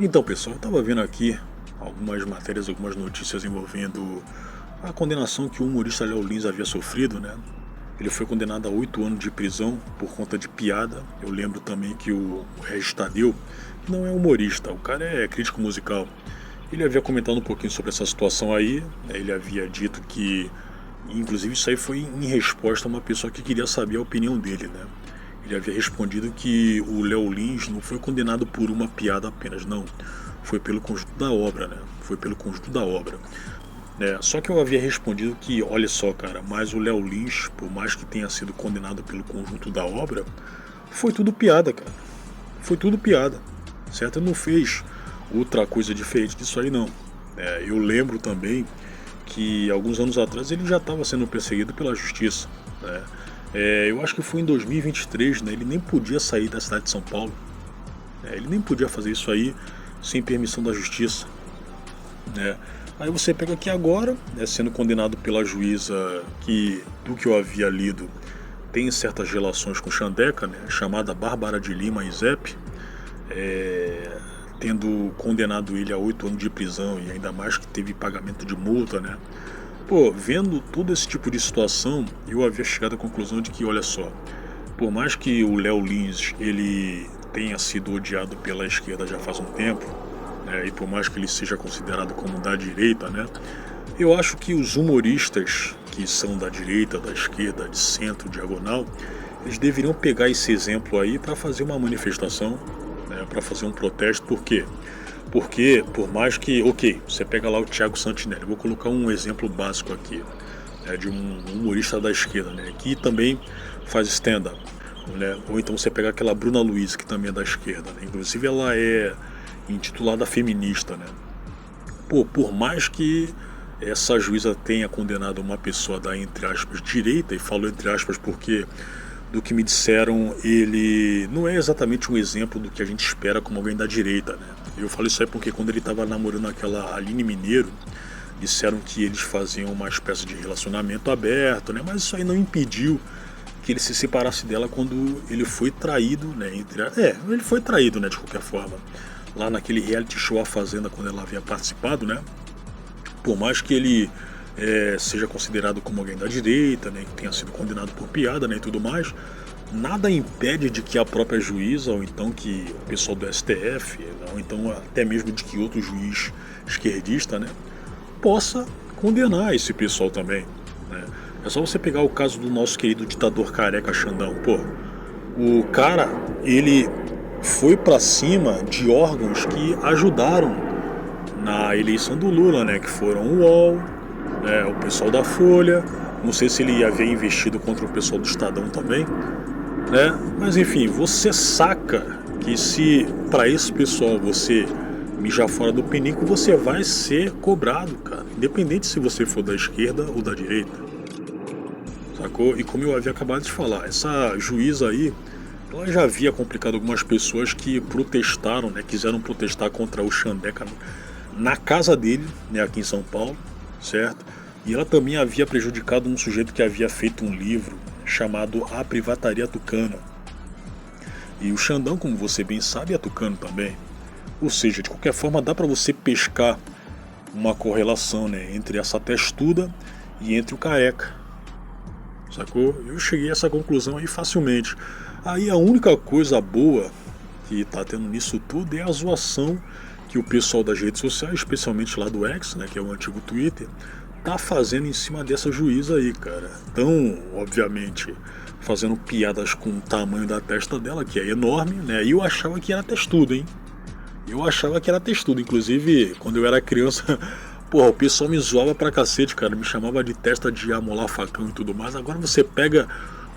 Então, pessoal, eu estava vendo aqui algumas matérias, algumas notícias envolvendo a condenação que o humorista Léo Lins havia sofrido, né? Ele foi condenado a 8 anos de prisão por conta de piada. Eu lembro também que o Regis Tadeu, que não é humorista, o cara é crítico musical. Ele havia comentado um pouquinho sobre essa situação aí, né? Ele havia dito que, inclusive isso aí foi em resposta a uma pessoa que queria saber a opinião dele, né? Ele havia respondido que o Léo Lins não foi condenado por uma piada apenas, não. Foi pelo conjunto da obra, né? Foi pelo conjunto da obra. Só que eu havia respondido que, olha só, cara, mas o Léo Lins, por mais que tenha sido condenado pelo conjunto da obra, foi tudo piada, cara. Foi tudo piada, certo? Ele não fez outra coisa diferente disso aí, não. Eu lembro também que alguns anos atrás ele já estava sendo perseguido pela justiça, né? Eu acho que foi em 2023, né? Ele nem podia sair da cidade de São Paulo, né? Ele nem podia fazer isso aí sem permissão da justiça, né? Aí você pega aqui agora, né, sendo condenado pela juíza que, do que eu havia lido, tem certas relações com Xandeca, né, chamada Bárbara de Lima Izep, tendo condenado ele a 8 anos de prisão e ainda mais que teve pagamento de multa, né? Pô, vendo todo esse tipo de situação, eu havia chegado à conclusão de que, olha só, por mais que o Léo Lins ele tenha sido odiado pela esquerda já faz um tempo, né, e por mais que ele seja considerado como da direita, né, eu acho que os humoristas que são da direita, da esquerda, de centro, diagonal, eles deveriam pegar esse exemplo aí para fazer uma manifestação, né, para fazer um protesto. Por quê? Porque, por mais que, ok, você pega lá o Thiago Santinelli, vou colocar um exemplo básico aqui, né, de um humorista da esquerda, né, que também faz stand-up, né, ou então você pega aquela Bruna Luiz, que também é da esquerda, né, inclusive ela é intitulada feminista, né. Pô, por mais que essa juíza tenha condenado uma pessoa da, entre aspas, direita, e falo entre aspas porque, do que me disseram, ele não é exatamente um exemplo do que a gente espera como alguém da direita, né? Eu falo isso aí porque quando ele estava namorando aquela Aline Mineiro, disseram que eles faziam uma espécie de relacionamento aberto, né? Mas isso aí não impediu que ele se separasse dela quando ele foi traído, né? Ele foi traído, né? De qualquer forma, lá naquele reality show A Fazenda, quando ela havia participado, né? Por mais que ele seja considerado como alguém da direita, né, que tenha sido condenado por piada, né, e tudo mais, nada impede de que a própria juíza, ou então que o pessoal do STF, ou então até mesmo de que outro juiz esquerdista, né, possa condenar esse pessoal também, né. É só você pegar o caso do nosso querido ditador careca Xandão. Pô, o cara, ele foi pra cima de órgãos que ajudaram na eleição do Lula, né, que foram o UOL, né, o pessoal da Folha, não sei se ele havia investido contra o pessoal do Estadão também, né, mas enfim, você saca que se para esse pessoal você mijar fora do pinico, você vai ser cobrado, cara, independente se você for da esquerda ou da direita, sacou? E como eu havia acabado de falar, essa juíza aí, ela já havia complicado algumas pessoas que protestaram, né, quiseram protestar contra o Xandeca na casa dele, né, aqui em São Paulo, certo? E ela também havia prejudicado um sujeito que havia feito um livro chamado A Privataria Tucana. E o Xandão, como você bem sabe, é tucano também. Ou seja, de qualquer forma dá para você pescar uma correlação, né, entre essa testuda e entre o careca, sacou? Eu cheguei a essa conclusão aí facilmente. Aí a única coisa boa que tá tendo nisso tudo é a zoação que o pessoal das redes sociais, especialmente lá do X, né, que é o antigo Twitter, tá fazendo em cima dessa juíza aí, cara. Então, obviamente, fazendo piadas com o tamanho da testa dela, que é enorme, né? E eu achava que era testudo, hein? Eu achava que era textudo. Inclusive, quando eu era criança, porra, o pessoal me zoava pra cacete, cara. Me chamava de testa de amolar facão e tudo mais. Agora você pega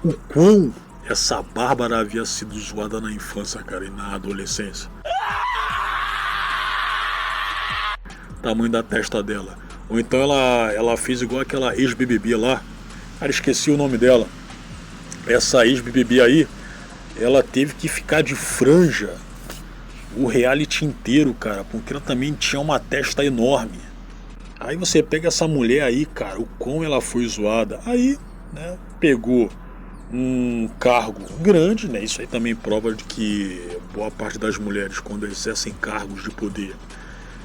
o quão essa Bárbara havia sido zoada na infância, cara, e na adolescência. Tamanho da testa dela. Ou então ela fez igual aquela ex-BBB lá. Cara, esqueci o nome dela. Essa ex-BBB aí, ela teve que ficar de franja o reality inteiro, cara, porque ela também tinha uma testa enorme. Aí você pega essa mulher aí, cara, o quão ela foi zoada. Aí, né, pegou um cargo grande, né? Isso aí também prova de que boa parte das mulheres, quando exercem cargos de poder,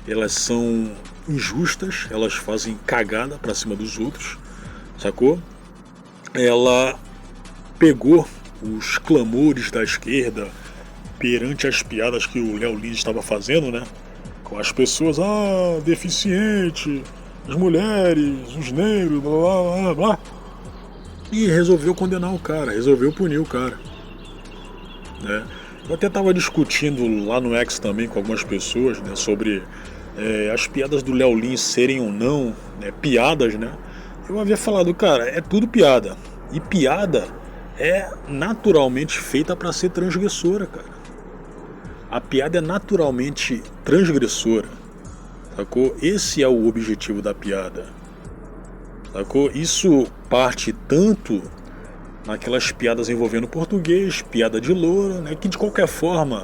elas são injustas, elas fazem cagada pra cima dos outros, sacou? Ela pegou os clamores da esquerda perante as piadas que o Léo Lins estava fazendo, né? Com as pessoas, deficiente, as mulheres, os negros, blá blá blá blá. E resolveu condenar o cara, resolveu punir o cara, né? Eu até estava discutindo lá no X também com algumas pessoas, né, sobre as piadas do Léo Lins serem ou não, né, piadas, né? Eu havia falado, cara, é tudo piada. E piada é naturalmente feita para ser transgressora, cara. A piada é naturalmente transgressora, sacou? Esse é o objetivo da piada, sacou? Isso parte tanto naquelas piadas envolvendo português, piada de loura, né? Que de qualquer forma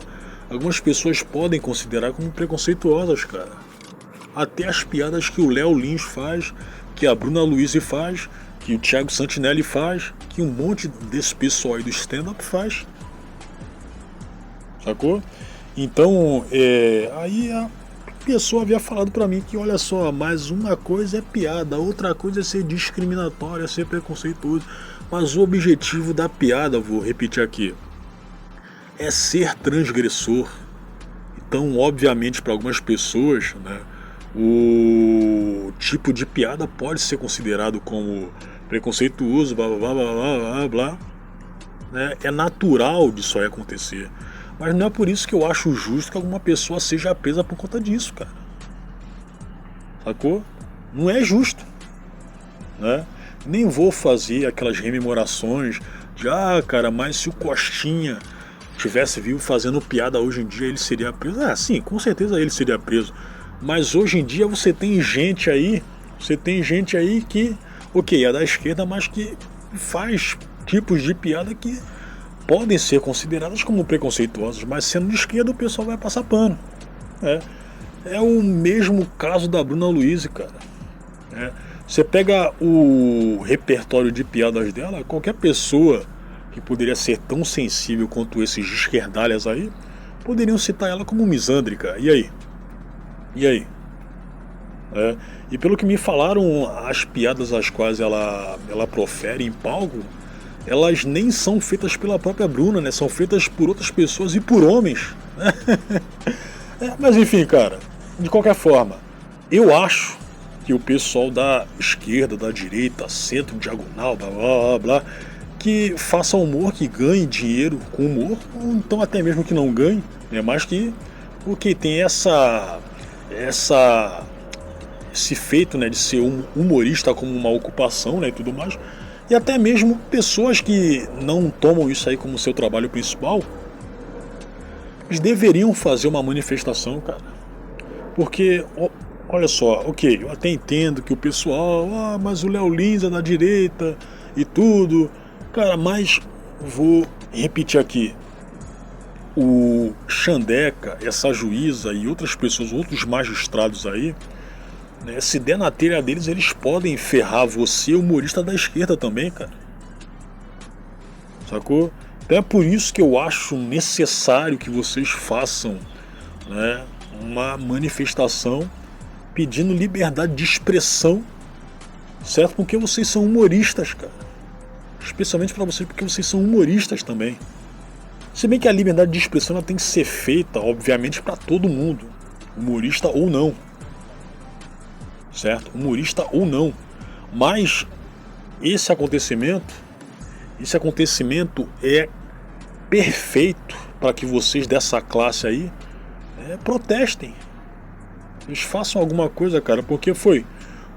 algumas pessoas podem considerar como preconceituosas, cara. Até as piadas que o Léo Lins faz, que a Bruna Luiz faz, que o Thiago Santinelli faz, que um monte desse pessoal aí do stand-up faz, sacou? Então, aí a pessoa havia falado pra mim que, olha só, mas uma coisa é piada, outra coisa é ser discriminatória, ser preconceituoso. Mas o objetivo da piada, vou repetir aqui, é ser transgressor. Então, obviamente, para algumas pessoas, né, o tipo de piada pode ser considerado como preconceituoso, blá blá blá blá blá blá, né? É natural disso aí acontecer. Mas não é por isso que eu acho justo que alguma pessoa seja presa por conta disso, cara. Sacou? Não é justo, né? Nem vou fazer aquelas rememorações de, cara, mas se o Costinha tivesse vivo fazendo piada hoje em dia, ele seria preso. Sim, com certeza ele seria preso. Mas hoje em dia você tem gente aí que, ok, é da esquerda, mas que faz tipos de piada que podem ser consideradas como preconceituosas, mas sendo de esquerda o pessoal vai passar pano. É o mesmo caso da Bruna Luiz, cara. Você pega o repertório de piadas dela, qualquer pessoa que poderia ser tão sensível quanto esses esquerdalhas aí, poderiam citar ela como misândrica. E aí? E aí? E pelo que me falaram, as piadas as quais ela profere em palco, elas nem são feitas pela própria Bruna, né? São feitas por outras pessoas e por homens. Mas enfim, cara, de qualquer forma, eu acho que o pessoal da esquerda, da direita, centro, diagonal, blá blá blá blá, que faça humor, que ganhe dinheiro com humor, ou então até mesmo que não ganhe, né? Mas que tem esse feito, né, de ser um humorista como uma ocupação, né, e tudo mais. E até mesmo pessoas que não tomam isso aí como seu trabalho principal, eles deveriam fazer uma manifestação, cara. Porque, olha só, ok, eu até entendo que o pessoal, mas o Léo Lins é da direita e tudo. Cara, mas vou repetir aqui. O Xandeca, essa juíza e outras pessoas, outros magistrados aí, né, se der na telha deles, eles podem ferrar você, humorista da esquerda também, cara. Sacou? Então é por isso que eu acho necessário que vocês façam, né, uma manifestação pedindo liberdade de expressão, certo? Porque vocês são humoristas, cara. Especialmente para vocês, porque vocês são humoristas também. Se bem que a liberdade de expressão ela tem que ser feita, obviamente, para todo mundo, humorista ou não. Certo? Humorista ou não. Mas esse acontecimento é perfeito para que vocês dessa classe aí protestem. Eles façam alguma coisa, cara, porque foi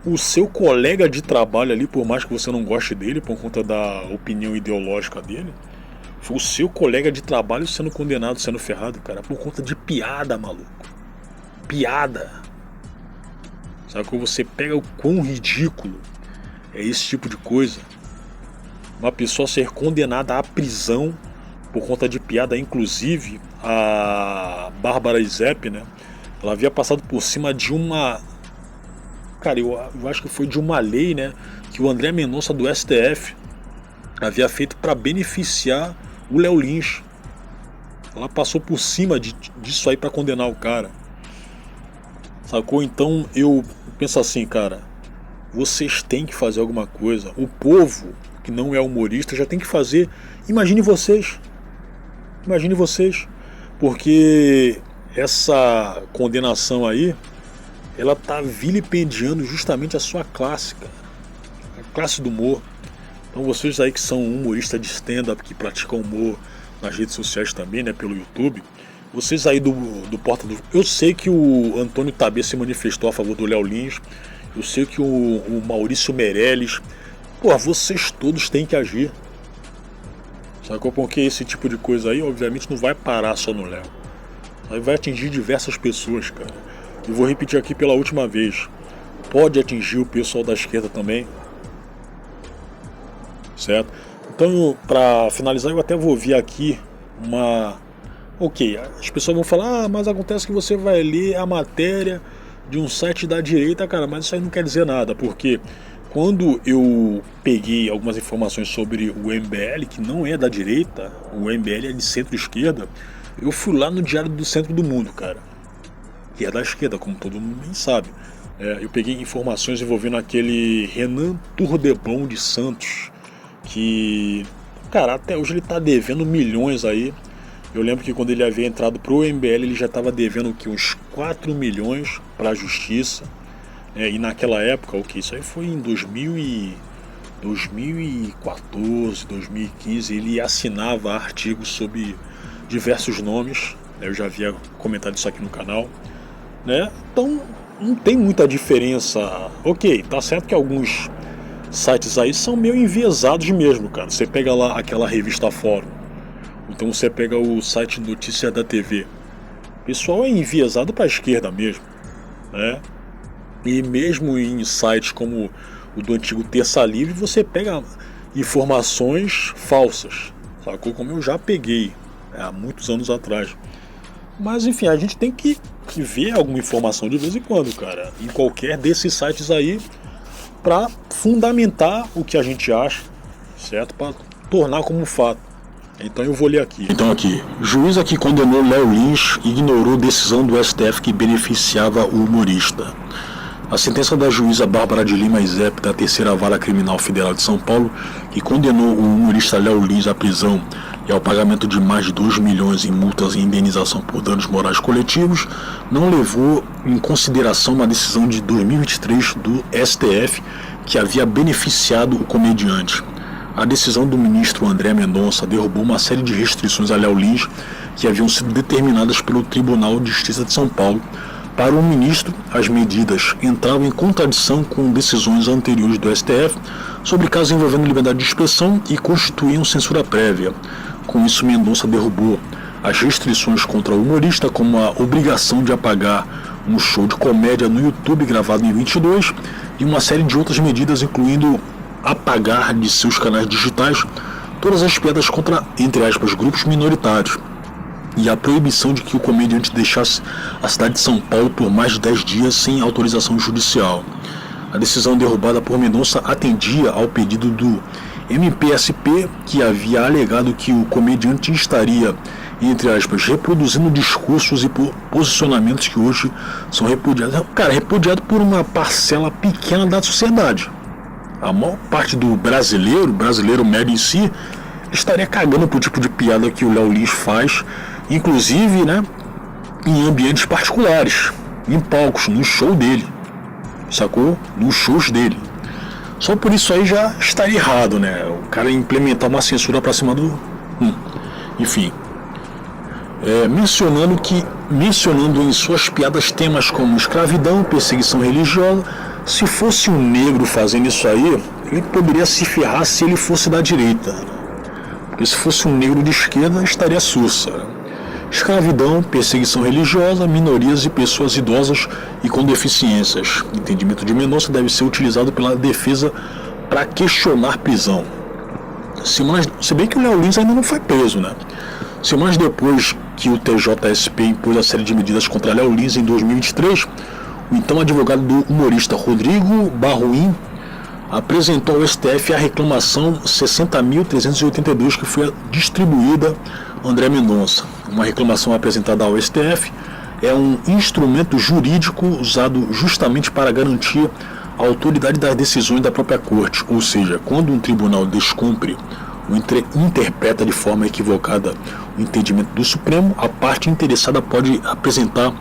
o seu colega de trabalho ali, por mais que você não goste dele por conta da opinião ideológica dele, foi o seu colega de trabalho sendo condenado, sendo ferrado, cara, por conta de piada, maluco. Piada. Sabe, quando você pega o quão ridículo é esse tipo de coisa, uma pessoa ser condenada à prisão por conta de piada, inclusive a Bárbara Isep, né? Ela havia passado por cima de uma... Cara, eu acho que foi de uma lei, né? Que o André Mendonça do STF havia feito para beneficiar o Léo Lins. Ela passou por cima disso aí para condenar o cara. Sacou? Então eu penso assim, cara, vocês têm que fazer alguma coisa. O povo que não é humorista já tem que fazer. Imagine vocês. Imagine vocês. Porque essa condenação aí, ela tá vilipendiando justamente a sua classe, cara. A classe do humor. Então vocês aí que são humoristas de stand-up, que praticam humor nas redes sociais também, né, pelo YouTube, vocês aí do Porta do... Eu sei que o Antônio Tabet se manifestou a favor do Léo Lins, eu sei que o Maurício Meirelles, pô, vocês todos têm que agir. Sacou? Porque esse tipo de coisa aí, obviamente, não vai parar só no Léo. Aí vai atingir diversas pessoas, cara. E vou repetir aqui pela última vez. Pode atingir o pessoal da esquerda também. Certo? Então, para finalizar, eu até vou vir aqui uma... Ok, as pessoas vão falar, ah, mas acontece que você vai ler a matéria de um site da direita, cara, mas isso aí não quer dizer nada, porque quando eu peguei algumas informações sobre o MBL, que não é da direita, o MBL é de centro-esquerda, eu fui lá no Diário do Centro do Mundo, cara, que é da esquerda, como todo mundo bem sabe. Eu peguei informações envolvendo aquele Renan Turdebon de Santos, que, cara, até hoje ele tá devendo milhões aí. Eu lembro que quando ele havia entrado pro MBL, ele já estava devendo uns 4 milhões para a justiça. E naquela época, isso aí foi em 2014, 2015, ele assinava artigos sob diversos nomes. Eu já havia comentado isso aqui no canal, né? Então não tem muita diferença. Ok, tá certo que alguns sites aí são meio enviesados mesmo, cara. Você pega lá aquela revista Fórum, então você pega o site Notícia da TV, o pessoal é enviesado para a esquerda mesmo, né? E mesmo em sites como o do antigo Terça Livre, você pega informações falsas, sacou? Como eu já peguei há muitos anos atrás. Mas enfim, a gente tem que ver alguma informação de vez em quando, cara, em qualquer desses sites aí, para fundamentar o que a gente acha, certo? Para tornar como fato. Então eu vou ler aqui. Então aqui, juíza que condenou Léo Lins ignorou decisão do STF que beneficiava o humorista. A sentença da juíza Bárbara de Lima Izep, da Terceira Vara Criminal Federal de São Paulo, que condenou o humorista Léo Lins à prisão e ao pagamento de mais de 2 milhões em multas e indenização por danos morais coletivos, não levou em consideração uma decisão de 2023 do STF que havia beneficiado o comediante. A decisão do ministro André Mendonça derrubou uma série de restrições a Léo Lins que haviam sido determinadas pelo Tribunal de Justiça de São Paulo. Para o ministro, as medidas entravam em contradição com decisões anteriores do STF sobre casos envolvendo liberdade de expressão e constituíam censura prévia. Com isso, Mendonça derrubou as restrições contra o humorista, como a obrigação de apagar um show de comédia no YouTube gravado em 22 e uma série de outras medidas, incluindo apagar de seus canais digitais todas as piadas contra, entre aspas, grupos minoritários, e a proibição de que o comediante deixasse a cidade de São Paulo por mais de 10 dias sem autorização judicial. A decisão derrubada por Mendonça atendia ao pedido do MPSP, que havia alegado que o comediante estaria, entre aspas, reproduzindo discursos e posicionamentos que hoje são repudiados. Cara, repudiado por uma parcela pequena da sociedade. A maior parte do brasileiro médio em si, estaria cagando pro tipo de piada que o Léo Lins faz, inclusive, né, em ambientes particulares, em palcos, no show dele, sacou? Nos shows dele. Só por isso aí já estaria errado, né? O cara implementar uma censura pra cima do... Enfim. Mencionando em suas piadas temas como escravidão, perseguição religiosa, se fosse um negro fazendo isso aí, ele poderia se ferrar se ele fosse da direita. Porque se fosse um negro de esquerda, estaria sussa. Escravidão, perseguição religiosa, minorias e pessoas idosas e com deficiências. O entendimento de Mendonça deve ser utilizado pela defesa para questionar prisão. Se bem que o Léo Lins ainda não foi preso, né? Semanas depois que o TJSP impôs a série de medidas contra Léo Lins em 2023, o então advogado do humorista Rodrigo Barruim apresentou ao STF a reclamação 60.382 que foi distribuída a André Mendonça. Uma reclamação apresentada ao STF é um instrumento jurídico usado justamente para garantir a autoridade das decisões da própria corte, ou seja, quando um tribunal descumpre ou interpreta de forma equivocada o entendimento do Supremo, a parte interessada pode apresentar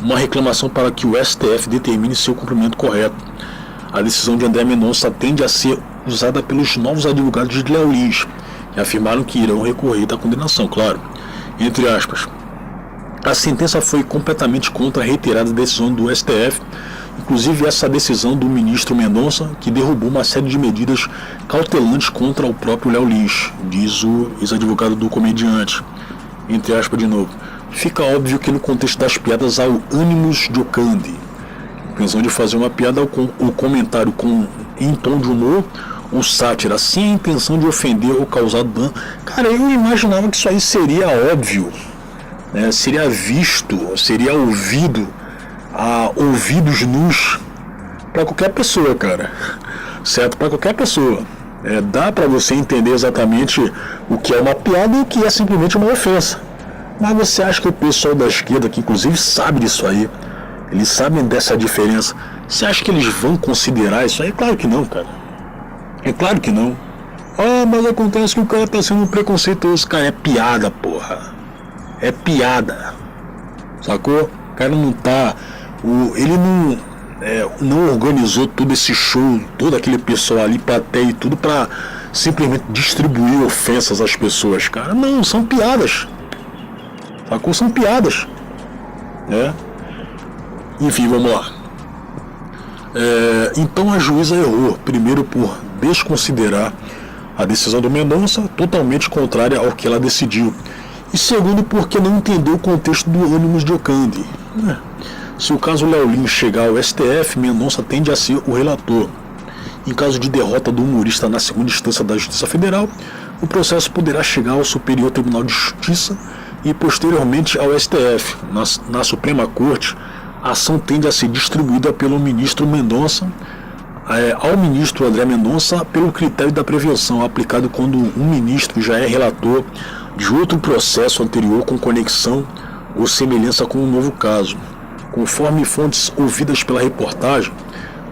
uma reclamação para que o STF determine seu cumprimento correto. A decisão de André Mendonça tende a ser usada pelos novos advogados de Léo Lins, que afirmaram que irão recorrer da condenação, claro. Entre aspas, a sentença foi completamente contra a reiterada decisão do STF, inclusive essa decisão do ministro Mendonça, que derrubou uma série de medidas cautelantes contra o próprio Léo Lins, diz o ex-advogado do comediante. Entre aspas de novo, fica óbvio que no contexto das piadas há o animus jocandi, intenção de fazer uma piada ou comentário em tom de humor ou sátira, sem a intenção de ofender ou causar dano. Cara, eu imaginava que isso aí seria óbvio, né? Seria visto, seria ouvido a ouvidos nus para qualquer pessoa, cara, certo? Para qualquer pessoa. Dá para você entender exatamente o que é uma piada e o que é simplesmente uma ofensa. Mas você acha que o pessoal da esquerda, que inclusive sabe disso aí, eles sabem dessa diferença, você acha que eles vão considerar isso aí? É claro que não, cara. É claro que não. Ah, mas acontece que o cara tá sendo preconceituoso. Cara, é piada, porra. É piada. Sacou? O cara não tá... Ele não organizou todo esse show, todo aquele pessoal ali, plateia e tudo, pra simplesmente distribuir ofensas às pessoas, cara. Não, são piadas. Sacou? São piadas. Enfim, vamos lá. Então a juíza errou, primeiro por desconsiderar a decisão do Mendonça, totalmente contrária ao que ela decidiu, e segundo porque não entendeu o contexto do animus jocandi. Se o caso Léo Lins chegar ao STF, Mendonça tende a ser o relator. Em caso de derrota do humorista na segunda instância da Justiça Federal, o processo poderá chegar ao Superior Tribunal de Justiça e posteriormente ao STF. Na Suprema Corte, a ação tende a ser distribuída pelo ministro Mendonça ao ministro André Mendonça pelo critério da prevenção, aplicado quando um ministro já é relator de outro processo anterior com conexão ou semelhança com um novo caso. Conforme fontes ouvidas pela reportagem,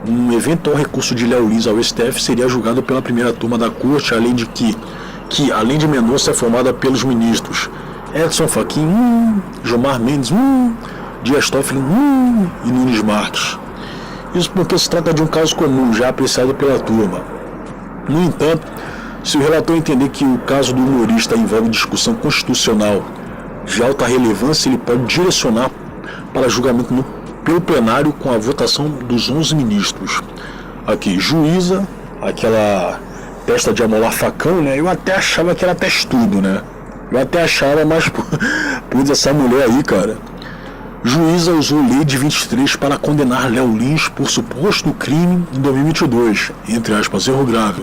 um eventual recurso de Léo Lins ao STF seria julgado pela primeira turma da Corte, além de que além de Mendonça é formada pelos ministros Edson Fachin, Gilmar Mendes, Dias Toffoli e Nunes Marques. Isso porque se trata de um caso comum, já apreciado pela turma. No entanto, se o relator entender que o caso do humorista envolve discussão constitucional de alta relevância, ele pode direcionar para julgamento pelo plenário com a votação dos 11 ministros. Aqui, juíza, aquela testa de amolar facão, né? Eu até achava que era testudo, né? Eu até achava, mas putz, essa mulher aí, cara. Juíza usou lei de 23 para condenar Léo Lins por suposto crime em 2022, entre aspas, erro grave.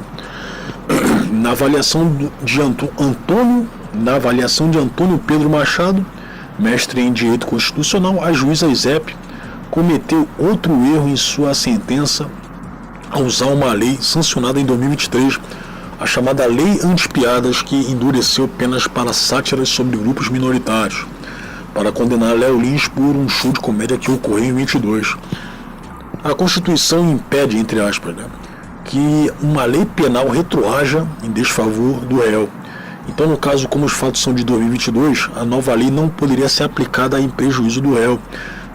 Na avaliação de Antônio Pedro Machado, mestre em Direito Constitucional, a juíza Izep cometeu outro erro em sua sentença ao usar uma lei sancionada em 2023, a chamada Lei Antipiadas, que endureceu penas para sátiras sobre grupos minoritários, para condenar Léo Lins por um show de comédia que ocorreu em 2022. A Constituição impede, entre aspas, que uma lei penal retroaja em desfavor do réu. Então, no caso, como os fatos são de 2022, a nova lei não poderia ser aplicada em prejuízo do réu,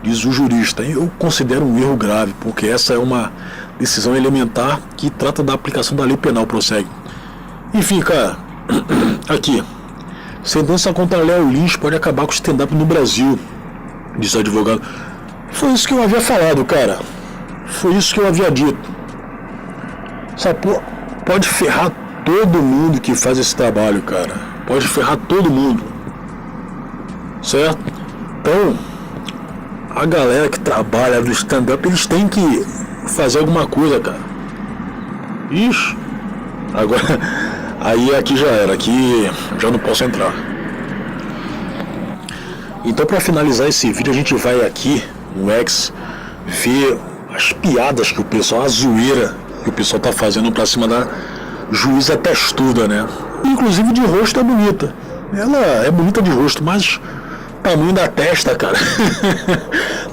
diz o jurista. Eu considero um erro grave, porque essa é uma decisão elementar que trata da aplicação da lei penal, prossegue. Enfim, cara, aqui, sentença contra Léo Lins pode acabar com o stand-up no Brasil, diz o advogado. Foi isso que eu havia falado, cara. Foi isso que eu havia dito. Sabe, pode ferrar todo mundo que faz esse trabalho, cara. Pode ferrar todo mundo. Certo? Então, a galera que trabalha do stand-up, eles têm que fazer alguma coisa, cara. Ixi. Agora, aí aqui já era. Aqui já não posso entrar. Então, para finalizar esse vídeo, a gente vai aqui no X ver as piadas que o pessoal, a zoeira que o pessoal tá fazendo pra cima da juíza testuda, né? Inclusive de rosto é bonita. Ela é bonita de rosto, mas tamanho da testa, cara.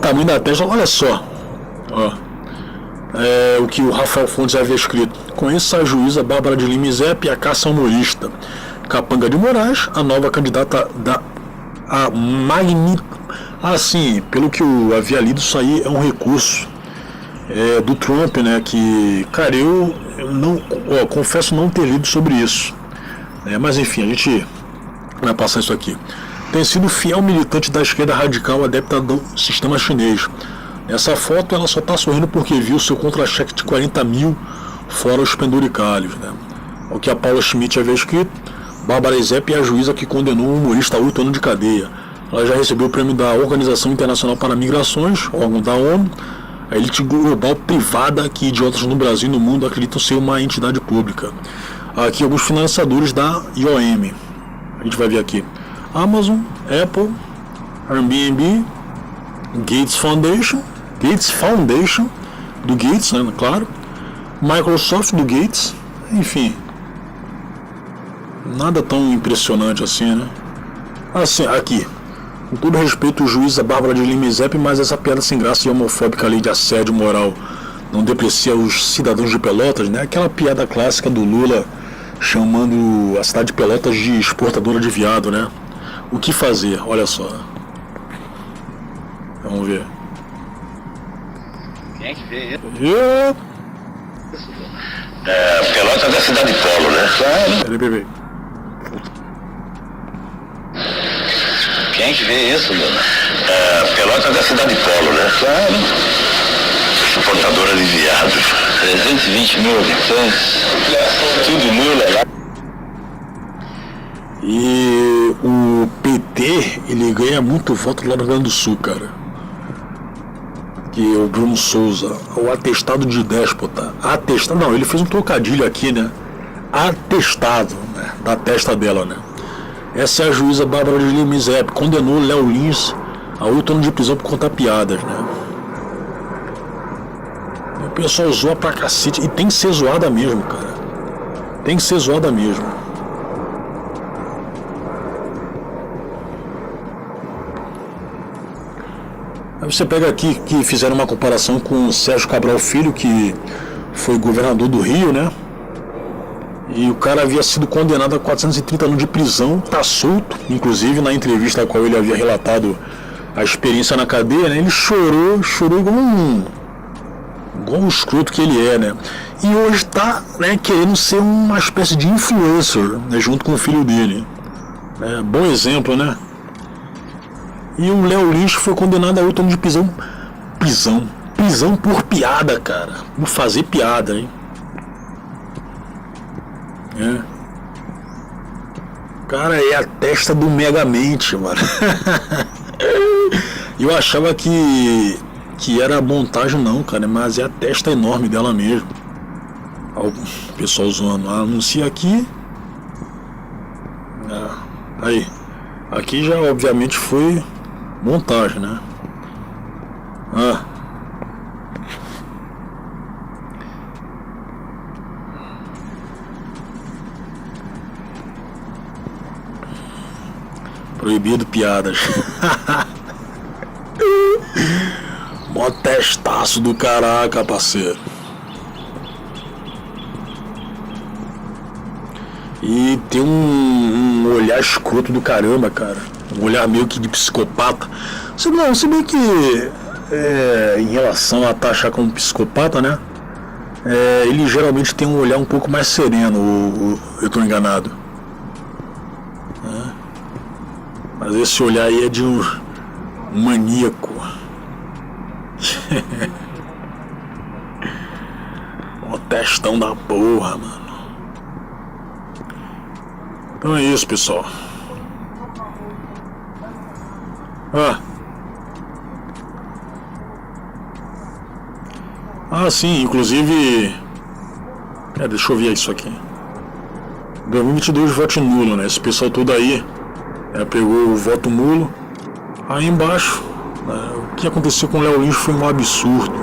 Tamanho da testa, olha só. Ó. O que o Rafael Fontes havia escrito. Conheço a juíza Bárbara de Lima Zep e a caça humorista Capanga de Moraes, a nova candidata da assim, pelo que eu havia lido, isso aí é um recurso do Trump, né? Que, cara, eu não, confesso não ter lido sobre isso. Mas enfim, a gente vai passar isso aqui. Tem sido fiel militante da esquerda radical adepta do sistema chinês. Essa foto ela só está sorrindo porque viu seu contra-cheque de 40 mil fora os penduricalhos, né? O que a Paula Schmidt havia escrito. Bárbara Zep é a juíza que condenou um humorista a 8 anos de cadeia. Ela já recebeu o prêmio da Organização Internacional para Migrações, órgão da ONU, a elite global privada que idiotas no Brasil e no mundo acreditam ser uma entidade pública. Aqui alguns financiadores da IOM. A gente vai ver aqui. Amazon, Apple, Airbnb, Gates Foundation, do Gates, né, claro, Microsoft do Gates, enfim, nada tão impressionante assim, né? Assim, aqui, com todo respeito, o juiz Bárbara de Lima Zep, mas essa piada sem graça e homofóbica lei de assédio moral não deprecia os cidadãos de Pelotas, né? Aquela piada clássica do Lula chamando a cidade de Pelotas de exportadora de viado, né? O que fazer? Olha só. Vamos ver. Quem é que vê isso? Pelotas é cidade polo, né? Peraí, bebê. Quem é que vê isso, Lula? Pelotas é cidade polo, né? Exportadora de viados. 320 mil habitantes, tudo nula lá. E o PT, ele ganha muito voto lá no Rio Grande do Sul, cara. Que é o Bruno Souza, o atestado de déspota. Atestado, não, ele fez um trocadilho aqui, né? Atestado, né? Da testa dela, né? Essa é a juíza Bárbara de Lima Zep, condenou Léo Lins a 8 anos de prisão por contar piadas, né? E o pessoal zoa pra cacete, e tem que ser zoada mesmo, cara. Tem que ser zoada mesmo. Aí você pega aqui que fizeram uma comparação com o Sérgio Cabral Filho, que foi governador do Rio, né? E o cara havia sido condenado a 430 anos de prisão, tá solto. Inclusive na entrevista a qual ele havia relatado a experiência na cadeia, né? Ele chorou igual o escroto que ele é, né? E hoje tá, né, querendo ser uma espécie de influencer, né, junto com o filho dele. Bom exemplo, né? E o Léo Lins foi condenado a 8 anos de prisão. Prisão por piada, cara. Por fazer piada, hein? Cara, é a testa do Megamente, mano. Eu achava que era montagem, não, cara. Mas é a testa enorme dela mesmo. O pessoal zoando. Anuncia aqui. Aí. Aqui já, obviamente, foi montagem, né? Proibido piadas. Mó testaço do caraca, parceiro. E tem um olhar escroto do caramba, cara. Um olhar meio que de psicopata. Se bem que em relação a taxar como psicopata, né? Ele geralmente tem um olhar um pouco mais sereno, eu tô enganado. Mas esse olhar aí é de um maníaco. Um testão da porra, mano. Então é isso, pessoal. Sim, inclusive. Deixa eu ver isso aqui. 2022 voto nulo, né? Esse pessoal todo aí pegou o voto nulo. Aí embaixo, o que aconteceu com o Léo Lins foi um absurdo.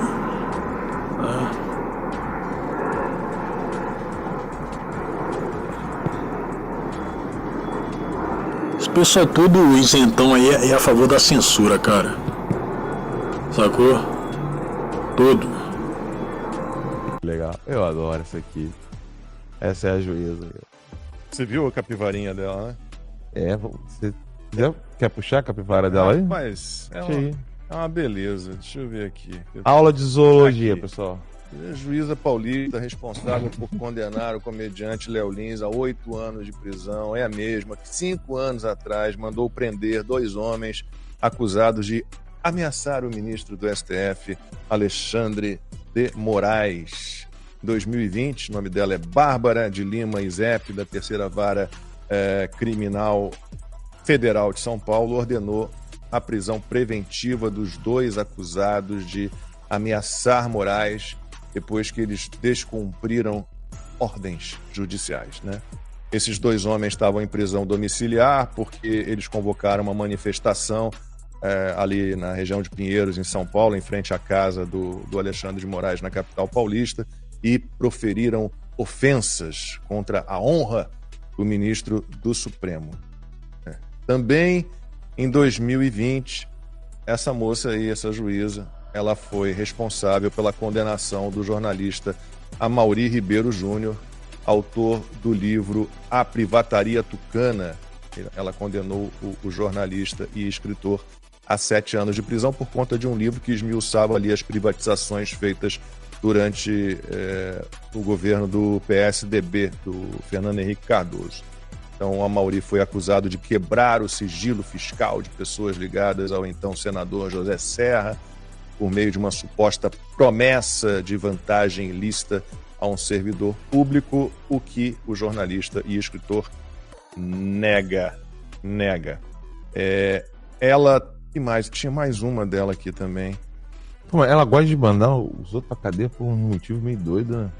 pessoal todo isentão aí é a favor da censura, cara. Sacou? Todo. Legal. Eu adoro isso aqui. Essa é a juíza. Você viu a capivarinha dela, né? Você quer puxar a capivara dela aí? Mas é uma beleza. Deixa eu ver aqui. Aula de zoologia, Aqui. pessoal. A juíza paulista responsável por condenar o comediante Léo Lins a 8 anos de prisão é a mesma que 5 anos atrás mandou prender 2 homens acusados de ameaçar o ministro do STF, Alexandre de Moraes. Em 2020, o nome dela é Bárbara de Lima Izep, da Terceira Vara Criminal Federal de São Paulo, ordenou a prisão preventiva dos 2 acusados de ameaçar Moraes depois que eles descumpriram ordens judiciais, né? Esses 2 homens estavam em prisão domiciliar porque eles convocaram uma manifestação ali na região de Pinheiros, em São Paulo, em frente à casa do Alexandre de Moraes, na capital paulista, e proferiram ofensas contra a honra do ministro do Supremo. Também em 2020, essa moça aí, essa juíza, ela foi responsável pela condenação do jornalista Amaury Ribeiro Júnior, autor do livro A Privataria Tucana. Ela condenou o jornalista e escritor a 7 anos de prisão por conta de um livro que esmiuçava ali as privatizações feitas durante o governo do PSDB, do Fernando Henrique Cardoso. Então, o Amaury foi acusado de quebrar o sigilo fiscal de pessoas ligadas ao então senador José Serra, por meio de uma suposta promessa de vantagem ilícita a um servidor público, o que o jornalista e escritor nega. Ela, e mais, tinha mais uma dela aqui também. Pô, ela gosta de mandar os outros pra cadeia por um motivo meio doido, né?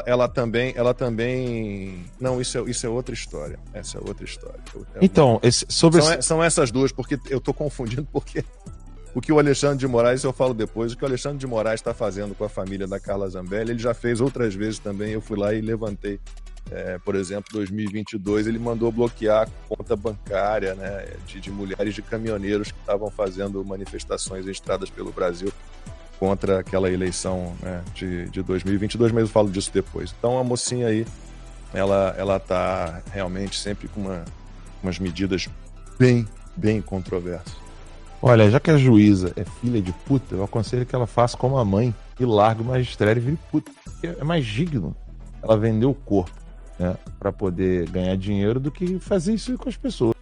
Ela também... Não, isso é outra história. Essa é outra história. Então, São essas duas, porque eu tô confundindo, porque o que o Alexandre de Moraes, eu falo depois, o que o Alexandre de Moraes está fazendo com a família da Carla Zambelli, ele já fez outras vezes também, eu fui lá e levantei. Por exemplo, 2022, ele mandou bloquear a conta bancária, né, de mulheres de caminhoneiros que estavam fazendo manifestações em estradas pelo Brasil contra aquela eleição, né, de 2022, mas eu falo disso depois. Então a mocinha aí, ela tá realmente sempre com umas medidas bem controversas. Olha, já que a juíza é filha de puta, eu aconselho que ela faça como a mãe e largue o magistério e vire puta. Porque é mais digno ela vender o corpo, né, para poder ganhar dinheiro do que fazer isso com as pessoas.